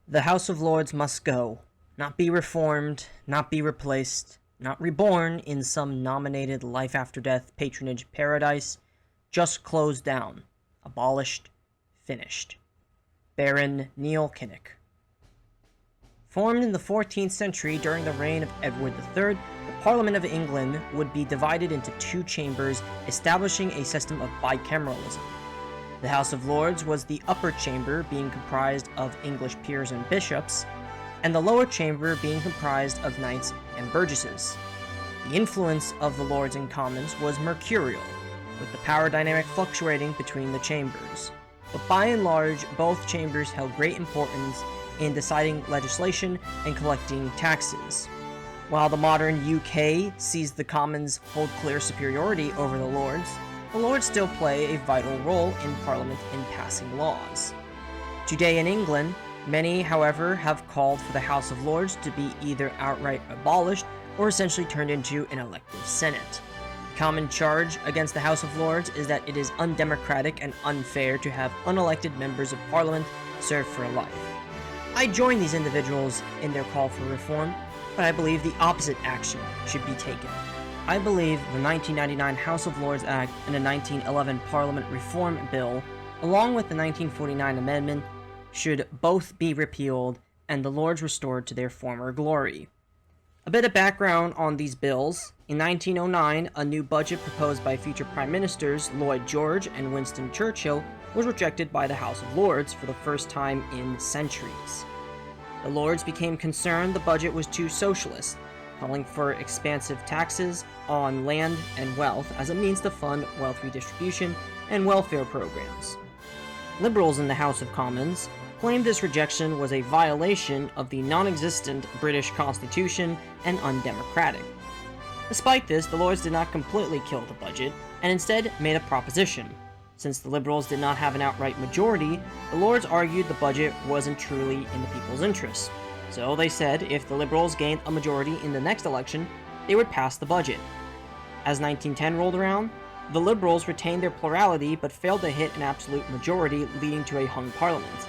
The House of Lords must go, not be reformed, not be replaced, not reborn in some nominated life after death patronage paradise, just closed down, abolished, finished. Baron Neil Kinnock. Formed in the 14th century during the reign of Edward III, the Parliament of England would be divided into two chambers, establishing a system of bicameralism. The House of Lords was the upper chamber, being comprised of English peers and bishops, and the lower chamber being comprised of knights and burgesses. The influence of the Lords and Commons was mercurial, with the power dynamic fluctuating between the chambers. But by and large, both chambers held great importance in deciding legislation and collecting taxes. While the modern UK sees the Commons hold clear superiority over the Lords still play a vital role in Parliament in passing laws. Today in England, many, however, have called for the House of Lords to be either outright abolished or essentially turned into an elective Senate. The common charge against the House of Lords is that it is undemocratic and unfair to have unelected members of Parliament serve for life. I join these individuals in their call for reform, but I believe the opposite action should be taken. I believe the 1999 House of Lords Act and the 1911 Parliament Reform Bill, along with the 1949 Amendment, should both be repealed and the Lords restored to their former glory. A bit of background on these bills. In 1909, a new budget proposed by future Prime Ministers Lloyd George and Winston Churchill was rejected by the House of Lords for the first time in centuries. The Lords became concerned the budget was too socialist, calling for expansive taxes on land and wealth as a means to fund wealth redistribution and welfare programs. Liberals in the House of Commons claimed this rejection was a violation of the non-existent British Constitution and undemocratic. Despite this, the Lords did not completely kill the budget, and instead made a proposition. Since the Liberals did not have an outright majority, the Lords argued the budget wasn't truly in the people's interests. So they said if the Liberals gained a majority in the next election, they would pass the budget. As 1910 rolled around, the Liberals retained their plurality but failed to hit an absolute majority, leading to a hung parliament.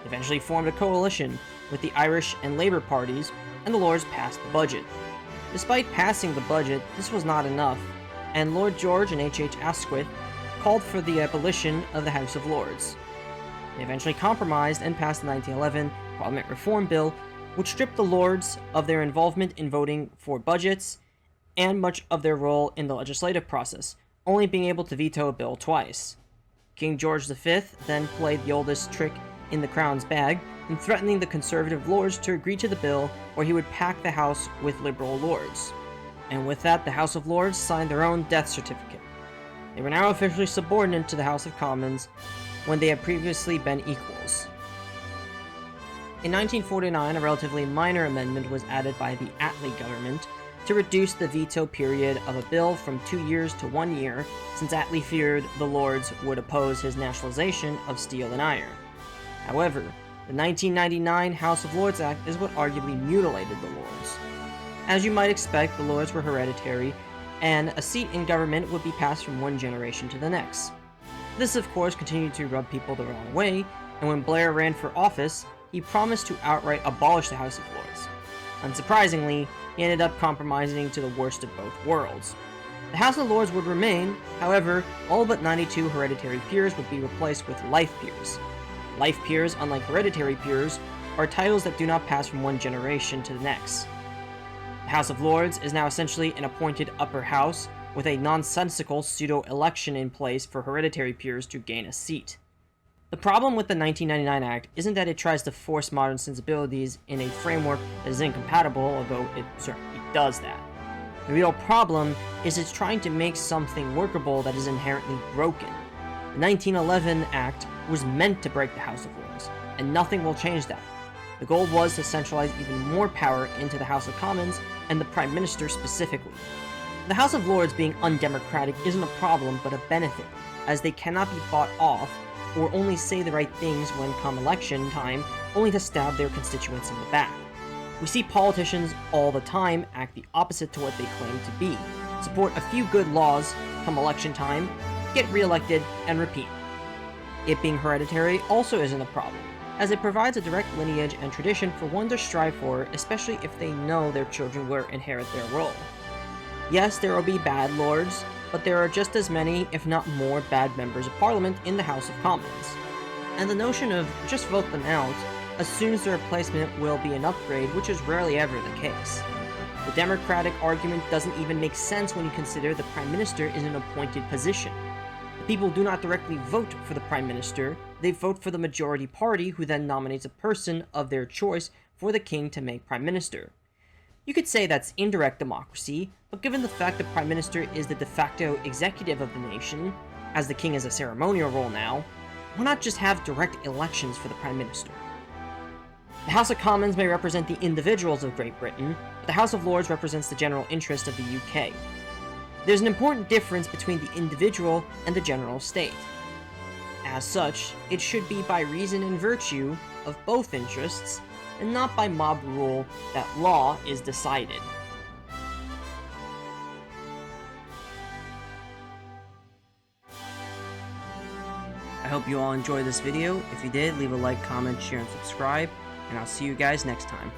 They eventually formed a coalition with the Irish and Labour parties, and the Lords passed the budget. Despite passing the budget, this was not enough, and Lord George and H. Asquith called for the abolition of the House of Lords. They eventually compromised and passed the 1911 Parliament Reform Bill, which stripped the Lords of their involvement in voting for budgets and much of their role in the legislative process, only being able to veto a bill twice. King George V then played the oldest trick in the Crown's bag in threatening the Conservative Lords to agree to the bill or he would pack the House with Liberal Lords. And with that, the House of Lords signed their own death certificate. They were now officially subordinate to the House of Commons when they had previously been equals. In 1949, a relatively minor amendment was added by the Attlee government to reduce the veto period of a bill from 2 years to 1 year, since Attlee feared the Lords would oppose his nationalization of steel and iron. However, the 1999 House of Lords Act is what arguably mutilated the Lords. As you might expect, the Lords were hereditary, and a seat in government would be passed from one generation to the next. This, of course, continued to rub people the wrong way, and when Blair ran for office, he promised to outright abolish the House of Lords. Unsurprisingly, he ended up compromising to the worst of both worlds. The House of Lords would remain, however, all but 92 hereditary peers would be replaced with life peers. Life peers, unlike hereditary peers, are titles that do not pass from one generation to the next. The House of Lords is now essentially an appointed upper house, with a nonsensical pseudo-election in place for hereditary peers to gain a seat. The problem with the 1999 Act isn't that it tries to force modern sensibilities in a framework that is incompatible, although it certainly does that. The real problem is it's trying to make something workable that is inherently broken. The 1911 Act was meant to break the House of Lords, and nothing will change that. The goal was to centralize even more power into the House of Commons and the Prime Minister specifically. The House of Lords being undemocratic isn't a problem but a benefit, as they cannot be bought off or only say the right things when come election time, only to stab their constituents in the back. We see politicians all the time act the opposite to what they claim to be, support a few good laws come election time, get reelected, and repeat. It being hereditary also isn't a problem, as it provides a direct lineage and tradition for one to strive for, especially if they know their children will inherit their role. Yes, there will be bad lords, but there are just as many, if not more, bad members of Parliament in the House of Commons. And the notion of just vote them out assumes the replacement will be an upgrade, which is rarely ever the case. The democratic argument doesn't even make sense when you consider the Prime Minister is an appointed position. The people do not directly vote for the Prime Minister, they vote for the majority party, who then nominates a person of their choice for the King to make Prime Minister. You could say that's indirect democracy, but given the fact the Prime Minister is the de facto executive of the nation, as the King is a ceremonial role now, why not just have direct elections for the Prime Minister? The House of Commons may represent the individuals of Great Britain, but the House of Lords represents the general interest of the UK. There's an important difference between the individual and the general state. As such, it should be by reason and virtue of both interests, and not by mob rule that law is decided. I hope you all enjoyed this video. If you did, leave a like, comment, share, and subscribe, and I'll see you guys next time.